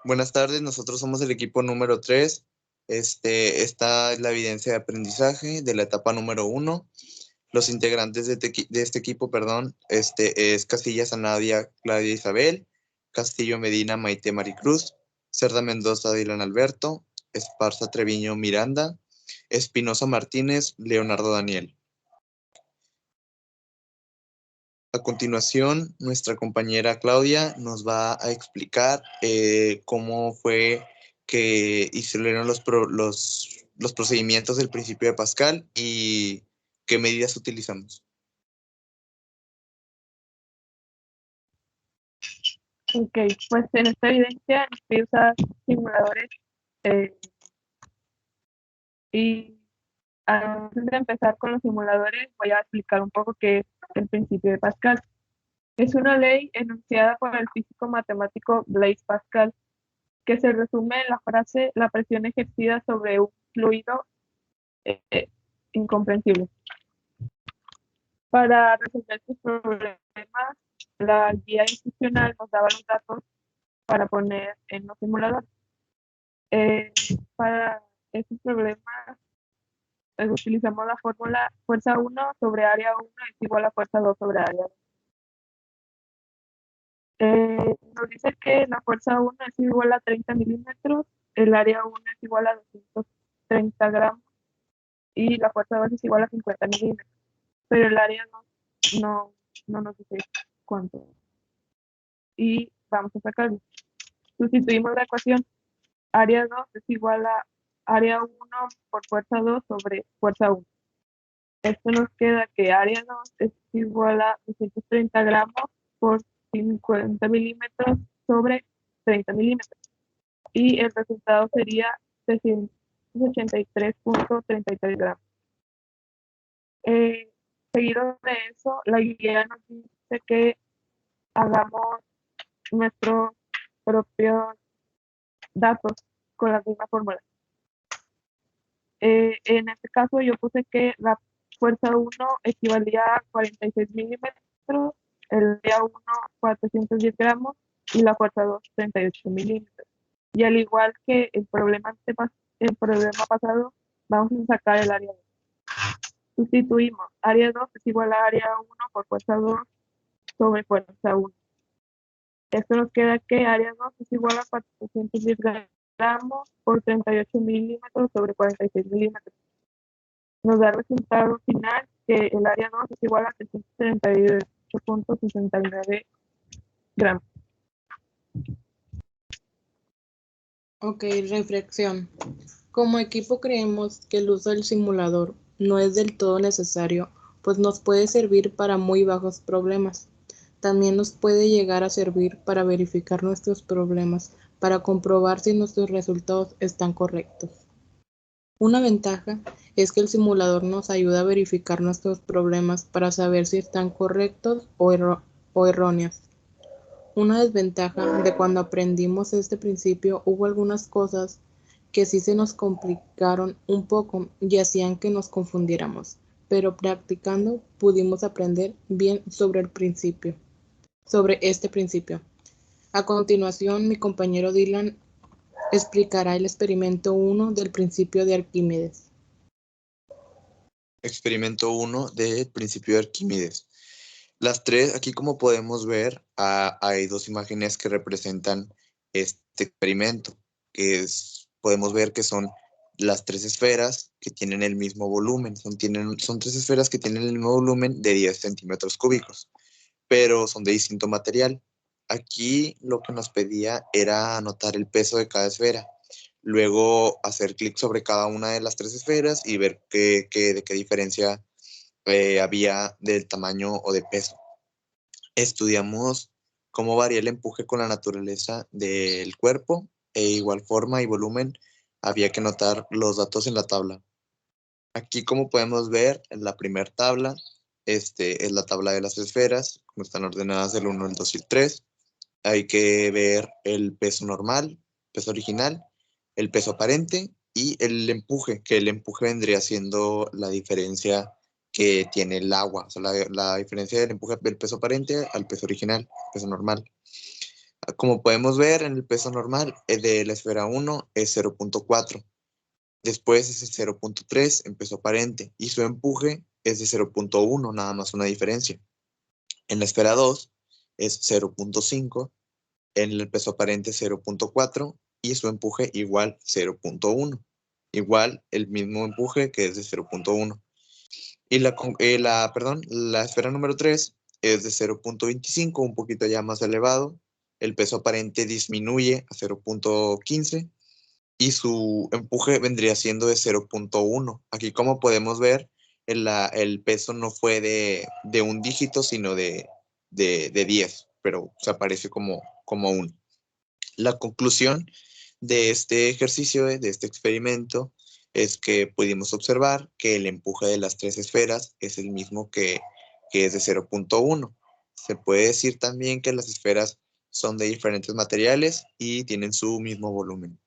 Buenas tardes, nosotros somos el equipo número 3. Esta es la evidencia de aprendizaje de la etapa número 1. Los integrantes de este equipo, es Casillas Anadia Claudia Isabel, Castillo Medina Maite Maricruz, Cerda Mendoza Dylan Alberto, Esparza Treviño Miranda, Espinosa Martínez Leonardo Daniel. A continuación, nuestra compañera Claudia nos va a explicar cómo fue que hicieron los procedimientos del principio de Pascal y qué medidas utilizamos. Ok, pues en esta evidencia estoy usando simuladores y antes de empezar con los simuladores voy a explicar un poco qué es el principio de Pascal. Es una ley enunciada por el físico matemático Blaise Pascal que se resume en la frase: la presión ejercida sobre un fluido incomprensible. Para resolver estos problemas, la guía instruccional nos daba los datos para poner en los simuladores. Para estos problemas utilizamos la fórmula fuerza 1 sobre área 1 es igual a fuerza 2 sobre área 2. Nos dice que la fuerza 1 es igual a 30 milímetros, el área 1 es igual a 230 gramos y la fuerza 2 es igual a 50 milímetros, pero el área no nos dice cuánto. Y vamos a sacarlo. Sustituimos la ecuación. Área 2 es igual a área 1 por fuerza 2 sobre fuerza 1. Esto nos queda que área 2 es igual a 230 gramos por 50 milímetros sobre 30 milímetros. Y el resultado sería 383.33 gramos. Seguido de eso, la guía nos dice que hagamos nuestros propios datos con la misma fórmula. En este caso yo puse que la fuerza 1 equivalía a 46 milímetros, el área 1 410 gramos y la fuerza 2 38 milímetros. Y al igual que el problema pasado, vamos a sacar el área 2. Sustituimos. Área 2 es igual a área 1 por fuerza 2 sobre fuerza 1. Esto nos queda que área 2 es igual a 410 gramos por 38 milímetros sobre 46 milímetros. Nos da el resultado final que el área 2 es igual a 338.69 gramos. Ok, reflexión. Como equipo creemos que el uso del simulador no es del todo necesario, pues nos puede servir para muy bajos problemas. También nos puede llegar a servir para verificar nuestros problemas, para comprobar si nuestros resultados están correctos. Una ventaja es que el simulador nos ayuda a verificar nuestros problemas para saber si están correctos o erróneos. Una desventaja de cuando aprendimos este principio, hubo algunas cosas que sí se nos complicaron un poco y hacían que nos confundiéramos, pero practicando pudimos aprender bien sobre este principio. A continuación, mi compañero Dylan explicará el experimento 1 del principio de Arquímedes. Experimento 1 del principio de Arquímedes. Las tres, aquí como podemos ver, hay dos imágenes que representan este experimento, podemos ver que son las tres esferas que tienen el mismo volumen, son tres esferas que tienen el mismo volumen de 10 centímetros cúbicos, pero son de distinto material. Aquí lo que nos pedía era anotar el peso de cada esfera, luego hacer clic sobre cada una de las tres esferas y ver de qué diferencia había del tamaño o de peso. Estudiamos cómo varía el empuje con la naturaleza del cuerpo e igual forma y volumen había que anotar los datos en la tabla. Aquí como podemos ver en la primera tabla, es la tabla de las esferas, como están ordenadas del 1, el 2 y el 3. Hay que ver el peso normal, peso original, el peso aparente y el empuje, que el empuje vendría siendo la diferencia que tiene el agua, o sea, la diferencia del empuje del peso aparente al peso original, peso normal. Como podemos ver, en el peso normal de la esfera 1 es 0.4. Después es el 0.3 en peso aparente y su empuje es de 0.1, nada más una diferencia. En la esfera 2 es 0.5, en el peso aparente 0.4 y su empuje igual 0.1. Igual el mismo empuje que es de 0.1. Y la esfera número 3 es de 0.25, un poquito ya más elevado. El peso aparente disminuye a 0.15 y su empuje vendría siendo de 0.1. Aquí, como podemos ver, el peso no fue de un dígito, sino de 10, pero se aparece como 1. La conclusión de este ejercicio, de este experimento, es que pudimos observar que el empuje de las tres esferas es el mismo que es de 0.1. Se puede decir también que las esferas son de diferentes materiales y tienen su mismo volumen.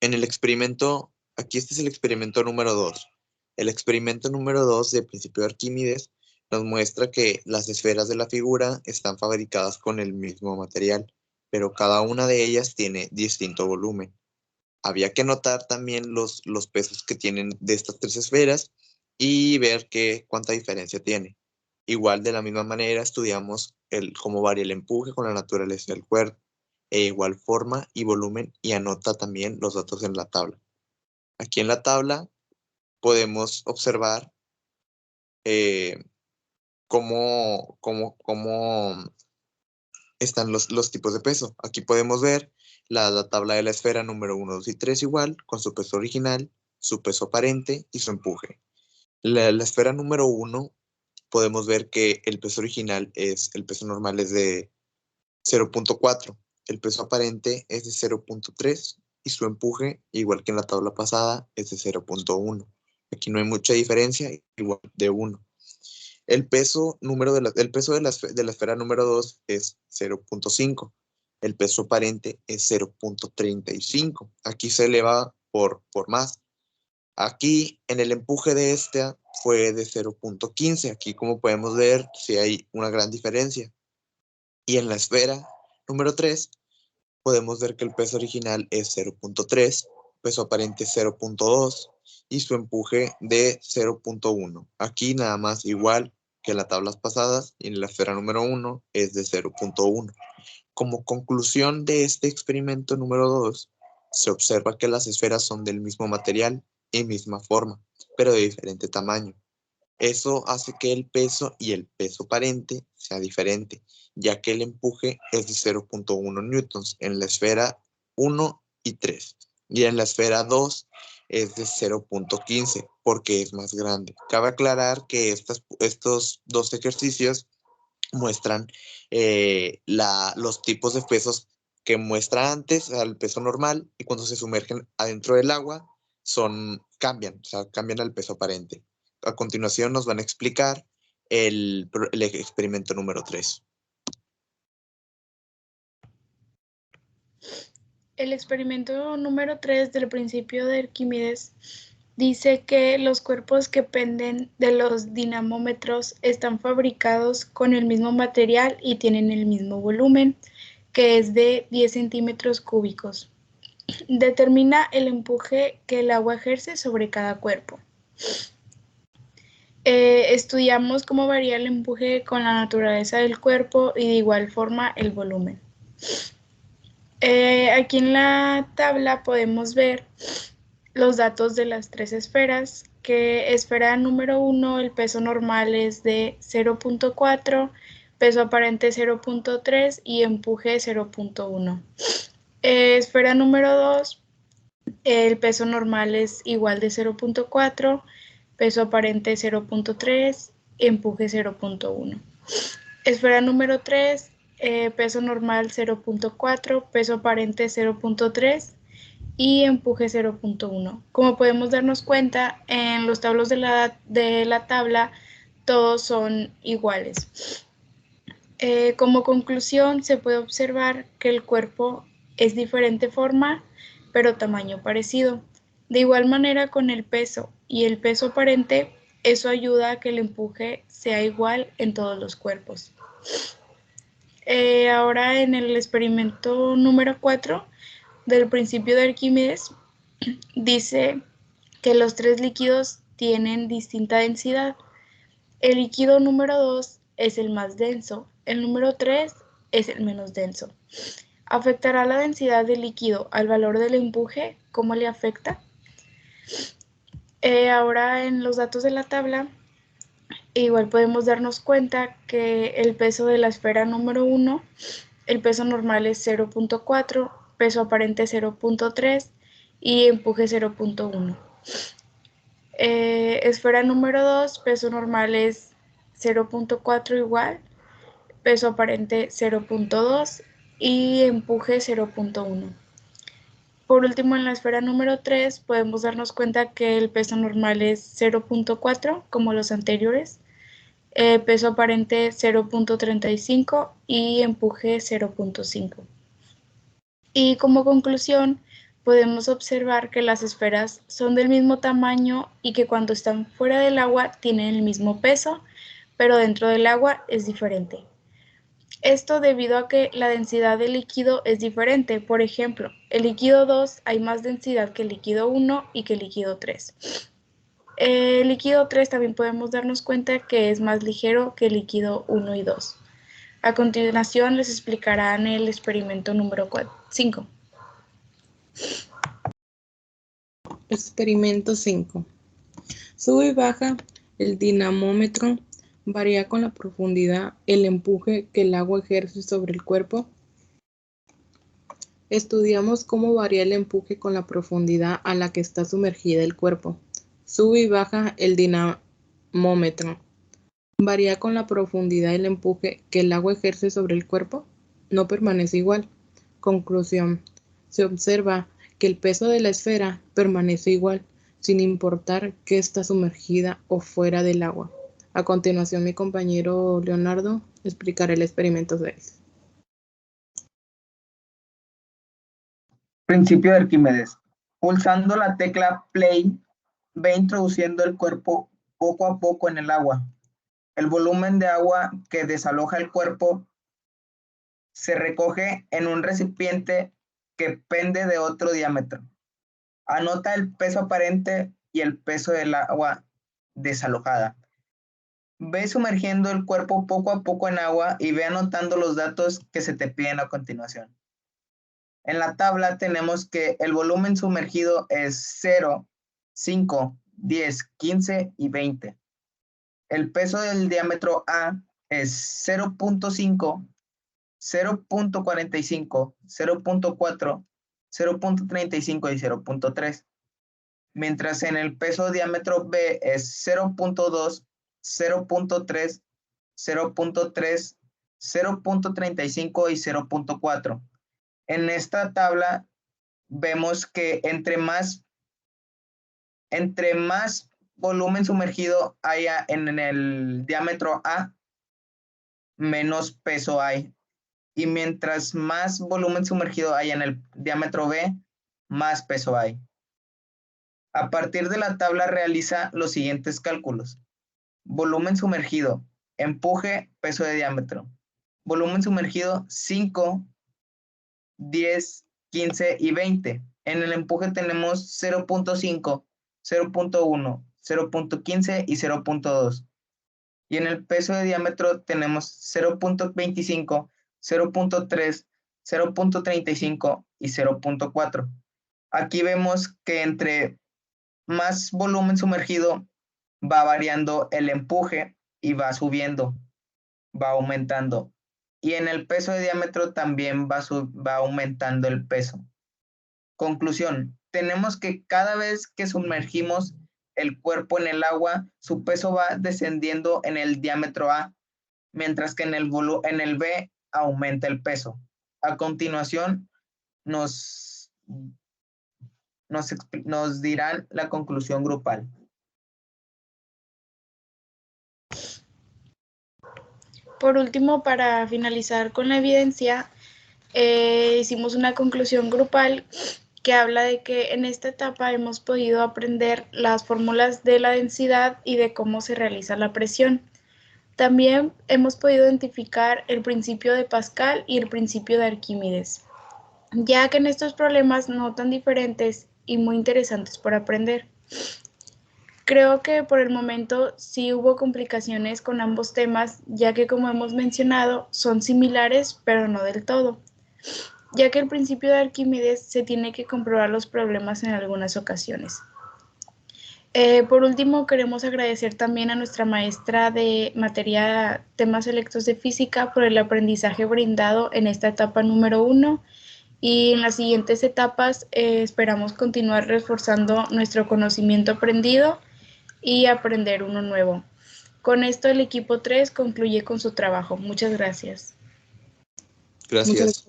En el experimento, aquí este es el experimento número 2. El experimento número 2 del principio de Arquímedes nos muestra que las esferas de la figura están fabricadas con el mismo material, pero cada una de ellas tiene distinto volumen. Había que notar también los pesos que tienen de estas tres esferas y ver cuánta diferencia tiene. Igual, de la misma manera, estudiamos cómo varía el empuje con la naturaleza del cuerpo, e igual forma y volumen, y anota también los datos en la tabla. Aquí en la tabla podemos observar cómo están los tipos de peso. Aquí podemos ver la tabla de la esfera número 1, 2 y 3 igual, con su peso original, su peso aparente y su empuje. La esfera número 1 podemos ver que el peso normal es de 0.4, el peso aparente es de 0.3 y su empuje, igual que en la tabla pasada, es de 0.1. Aquí no hay mucha diferencia, igual de 1. El peso de la esfera número 2 es 0.5. El peso aparente es 0.35. Aquí se eleva por más. Aquí en el empuje de esta fue de 0.15. Aquí, como podemos ver, sí hay una gran diferencia. Y en la esfera número 3 podemos ver que el peso original es 0.3, peso aparente 0.2 y su empuje de 0.1. Aquí nada más igual que en las tablas pasadas, y en la esfera número 1 es de 0.1. Como conclusión de este experimento número 2, se observa que las esferas son del mismo material y misma forma, pero de diferente tamaño. Eso hace que el peso y el peso aparente sea diferente, ya que el empuje es de 0.1 newtons en la esfera 1 y 3, y en la esfera 2 es de 0.15 porque es más grande. Cabe aclarar que estos dos ejercicios muestran los tipos de pesos que muestra antes al peso normal, y cuando se sumergen adentro del agua cambian, o sea, cambian al peso aparente. A continuación nos van a explicar el experimento número 3. El experimento número 3 del principio de Arquímedes dice que los cuerpos que penden de los dinamómetros están fabricados con el mismo material y tienen el mismo volumen, que es de 10 centímetros cúbicos. Determina el empuje que el agua ejerce sobre cada cuerpo. Estudiamos cómo varía el empuje con la naturaleza del cuerpo y de igual forma el volumen. Aquí en la tabla podemos ver los datos de las tres esferas, que esfera número 1, el peso normal es de 0.4, peso aparente 0.3 y empuje 0.1. Esfera número 2, el peso normal es igual de 0.4, peso aparente 0.3, empuje 0.1. Esfera número 3, peso normal 0.4, peso aparente 0.3 y empuje 0.1. Como podemos darnos cuenta, en los tablos de la tabla todos son iguales. Como conclusión, se puede observar que el cuerpo es diferente forma, pero tamaño parecido. De igual manera con el peso y el peso aparente, eso ayuda a que el empuje sea igual en todos los cuerpos. Ahora en el experimento número 4 del principio de Arquímedes, dice que los tres líquidos tienen distinta densidad. El líquido número 2 es el más denso, el número 3 es el menos denso. ¿Afectará la densidad del líquido al valor del empuje? ¿Cómo le afecta? Ahora en los datos de la tabla, igual podemos darnos cuenta que el peso de la esfera número 1, el peso normal es 0.4, peso aparente 0.3 y empuje 0.1. Esfera número 2, peso normal es 0.4 igual, peso aparente 0.2 y empuje 0.1. Por último, en la esfera número 3 podemos darnos cuenta que el peso normal es 0.4 como los anteriores, peso aparente 0.35 y empuje 0.5. Y como conclusión, podemos observar que las esferas son del mismo tamaño y que cuando están fuera del agua tienen el mismo peso, pero dentro del agua es diferente. Esto debido a que la densidad del líquido es diferente. Por ejemplo, el líquido 2 hay más densidad que el líquido 1 y que el líquido 3. El líquido 3 también podemos darnos cuenta que es más ligero que el líquido 1 y 2. A continuación les explicarán el experimento número 5. Experimento 5. Sube y baja el dinamómetro. Varía con la profundidad el empuje que el agua ejerce sobre el cuerpo. Estudiamos cómo varía el empuje con la profundidad a la que está sumergida el cuerpo. Sube y baja el dinamómetro. ¿Varía con la profundidad el empuje que el agua ejerce sobre el cuerpo? No permanece igual. Conclusión. Se observa que el peso de la esfera permanece igual, sin importar que está sumergida o fuera del agua. A continuación, mi compañero Leonardo explicará el experimento 6. Principio de Arquímedes. Pulsando la tecla play, ve introduciendo el cuerpo poco a poco en el agua. El volumen de agua que desaloja el cuerpo se recoge en un recipiente que pende de otro diámetro. Anota el peso aparente y el peso del agua desalojada. Ve sumergiendo el cuerpo poco a poco en agua y ve anotando los datos que se te piden a continuación. En la tabla tenemos que el volumen sumergido es 0, 5, 10, 15 y 20. El peso del diámetro A es 0.5, 0.45, 0.4, 0.35 y 0.3. Mientras en el peso diámetro B es 0.2, 0.3, 0.3, 0.35 y 0.4. En esta tabla vemos que entre más volumen sumergido haya en el diámetro A, menos peso hay. Y mientras más volumen sumergido haya en el diámetro B, más peso hay. A partir de la tabla realiza los siguientes cálculos. Volumen sumergido, empuje, peso de diámetro. Volumen sumergido 5, 10, 15 y 20. En el empuje tenemos 0.5, 0.1, 0.15 y 0.2. Y en el peso de diámetro tenemos 0.25, 0.3, 0.35 y 0.4. Aquí vemos que entre más volumen sumergido va variando el empuje y va subiendo, va aumentando. Y en el peso de diámetro también va aumentando el peso. Conclusión, tenemos que cada vez que sumergimos el cuerpo en el agua, su peso va descendiendo en el diámetro A, mientras que en el B aumenta el peso. A continuación, nos dirán la conclusión grupal. Por último, para finalizar con la evidencia, hicimos una conclusión grupal que habla de que en esta etapa hemos podido aprender las fórmulas de la densidad y de cómo se realiza la presión. También hemos podido identificar el principio de Pascal y el principio de Arquímedes, ya que en estos problemas no tan diferentes y muy interesantes por aprender. Creo que por el momento sí hubo complicaciones con ambos temas, ya que como hemos mencionado, son similares, pero no del todo, ya que el principio de Arquímedes se tiene que comprobar los problemas en algunas ocasiones. Por último, queremos agradecer también a nuestra maestra de materia temas selectos de física por el aprendizaje brindado en esta etapa número 1 y en las siguientes etapas esperamos continuar reforzando nuestro conocimiento aprendido y aprender uno nuevo. Con esto el equipo 3 concluye con su trabajo. Muchas gracias. Gracias.